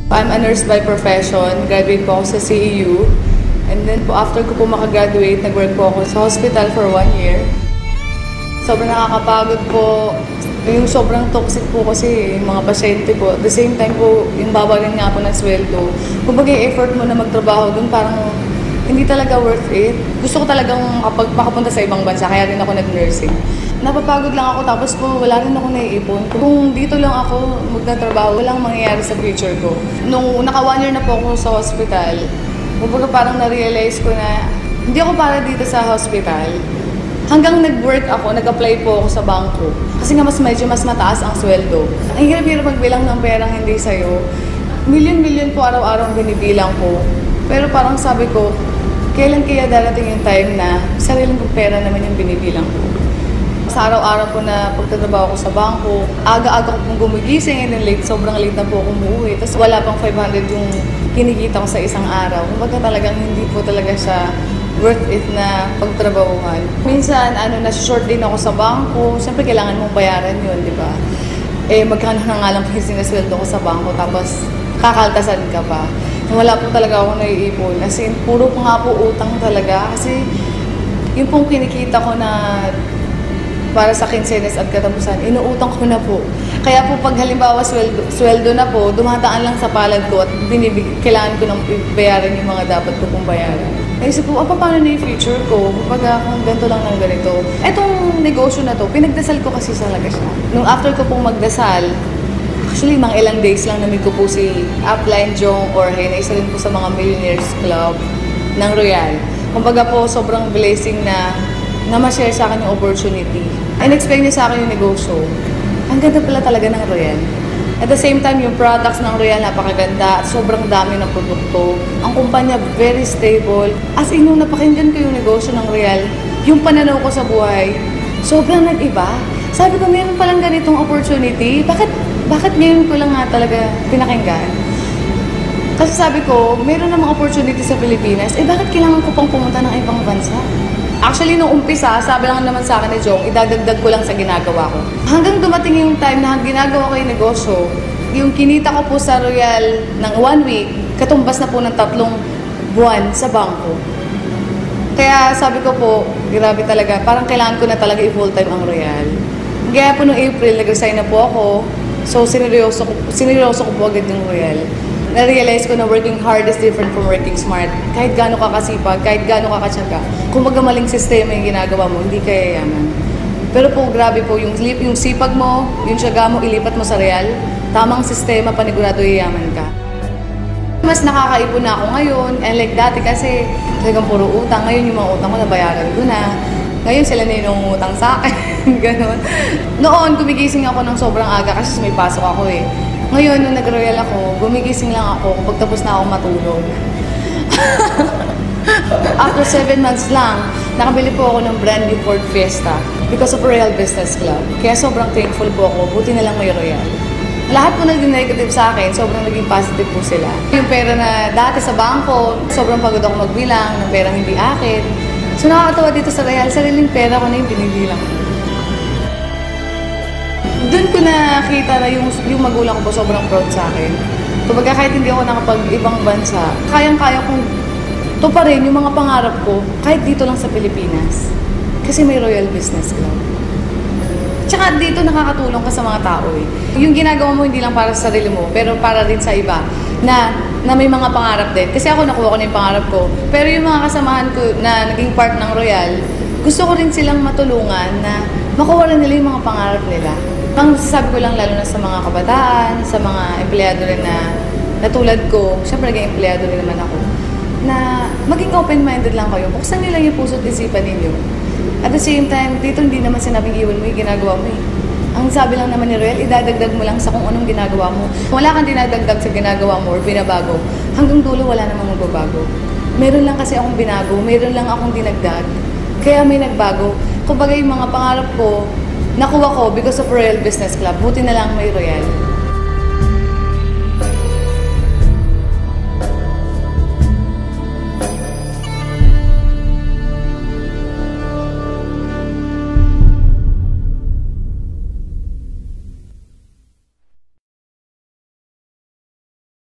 I'm a nurse by profession. Graduate po ako sa CEU. And then po, after ko po makagraduate, nag-work po ako sa hospital for 1 year. Sobrang nakakapagod po. Yung sobrang toxic po kasi yung mga pasyente po. At the same time po, yung babagan nga po ng sweldo. Kumbaga yung effort mo na magtrabaho dun, parang hindi talaga worth it. Gusto ko talagang makapunta sa ibang bansa, kaya rin ako nag-nursing. Napapagod lang ako, tapos po wala rin ako naiipon. Kung dito lang ako magtatrabaho, walang mangyayari sa future ko. Nung naka 1 year na po ako sa hospital, kumbaga parang na-realize ko na hindi ako para dito sa hospital. Hanggang nag-work ako, nag-apply po ako sa bangko. Kasi nga medyo mas mataas ang sweldo. Ang hirap-hirap magbilang ng perang hindi sa'yo. Milyon-milyon po araw-araw binibilang ko. Pero parang sabi ko, kailan kaya darating yung time na sariling kong pera naman yung binibilang ko. Sa araw-araw po na pagtatrabaho ko sa bangko, aga-aga ko pong gumigising and then sobrang late na po ako umuwi. Tapos wala pang 500 yung kinikita ko sa isang araw. Kumbaga talagang hindi po talaga siya worth it na pagtrabahuhan. Minsan, nasa-short din ako sa bangko. Siyempre, kailangan mong bayaran yun, di ba? Magkano na nga lang po yung sinasweldo ko sa bangko, tapos kakaltasan ka pa. Wala po talaga ako naiipon. As in, puro po nga po utang talaga. Kasi, yung pong kinikita ko na para sa kinsenas at katapusan, inuutang ko na po. Kaya po pag halimbawa sweldo na po, dumadaan lang sa palad ko at kailangan ko nang bayaran yung mga dapat ko pong bayaran. Naisip ko, paano na yung future ko? Kapag kung ganito lang ng ganito. Etong negosyo na to, pinagdasal ko kasi talaga siya. Nung after ko pong magdasal, actually, mga ilang days lang namig ko po si Upline Jong Jorge na isa rin po sa mga Millionaires Club ng Royal. Kumbaga po, sobrang blessing na ma-share sa akin yung opportunity. In-explain niya sa akin yung negosyo. Ang ganda pala talaga ng Royal. At the same time, yung products ng Royal napakaganda at sobrang dami ng produkto. Ang kumpanya very stable. As in, nung napakinggan ko yung negosyo ng Royal, yung pananaw ko sa buhay, sobrang nag-iba. Sabi ko, meron palang ganitong opportunity. Bakit ngayon ko lang nga talaga pinakinggan? Kasi sabi ko, meron namang opportunity sa Pilipinas, bakit kailangan ko pang pumunta ng ibang bansa? Actually, nung umpisa, sabi lang naman sa akin ni Jong, idadagdag ko lang sa ginagawa ko. Hanggang dumating yung time na ginagawa ko yung negosyo, yung kinita ko po sa Royal ng 1 week, katumbas na po ng 3 buwan sa bangko. Kaya sabi ko po, grabe talaga, parang kailangan ko na talaga i-full-time ang Royal. Kaya po noong April, nag-resign na po ako. So, sineryoso ko po agad yung Royal. Na-realize ko na working hard is different from working smart. Kahit gaano ka kasipag, kahit gaano ka katsaga, kung magamaling sistema yung ginagawa mo, hindi kaya yaman. Pero po, grabe po, yung sipag mo, yung tsaga mo, ilipat mo sa Royal, tamang sistema, panigurado yayaman ka. Mas nakakaipon na ako ngayon, and like dati kasi, talagang puro utang. Ngayon yung mga utang ko, nabayaran ko na. Ngayon sila na yung utang sa akin, gano'n. Noon, gumigising ako ng sobrang aga kasi may pasok ako eh. Ngayon, nung nag-Royal ako, gumigising lang ako pagtapos na ako matulog. After 7 months lang, nakabili po ako ng brand new Ford Fiesta because of Royal Business Club. Kaya sobrang thankful po ako, buti na lang may Royal. Lahat po naging negative sa akin, sobrang naging positive po sila. Yung pera na dati sa bangko, sobrang pagod ako magbilang ng perang hindi akin. So nakakatawa dito sa Royal, sariling pera ko na yung binibilang ko. Doon ko nakita na yung magulang ko po sobrang proud sa akin. Kumbaga kahit hindi ako nakapag-ibang bansa, kayang-kaya kong tuparin yung mga pangarap ko kahit dito lang sa Pilipinas. Kasi may Royal Business Club. Tsaka dito nakakatulong ka sa mga tao eh. Yung ginagawa mo hindi lang para sa sarili mo, pero para rin sa iba na may mga pangarap din. Kasi ako nakuha ko na yung pangarap ko. Pero yung mga kasamahan ko na naging part ng Royal, gusto ko rin silang matulungan na makuha rin nila yung mga pangarap nila. Ang sasabi ko lang lalo na sa mga kabataan, sa mga empleyado rin na tulad ko, syempre naging empleyado rin naman ako, na maging open-minded lang kayo. Buksan nyo lang yung puso't isipan ninyo. At the same time, dito hindi naman sinabing iwan mo yung ginagawa mo eh. Ang sabi lang naman ni Royal, idadagdag mo lang sa kung anong ginagawa mo. Kung wala kang dinadagdag sa ginagawa mo or binabago, hanggang dulo wala namang magbabago. Meron lang kasi akong binago, meron lang akong dinagdag. Kaya may nagbago. Kumbaga yung mga pangarap ko, nakuha ko because of Royal Business Club. Buti na lang may Royal.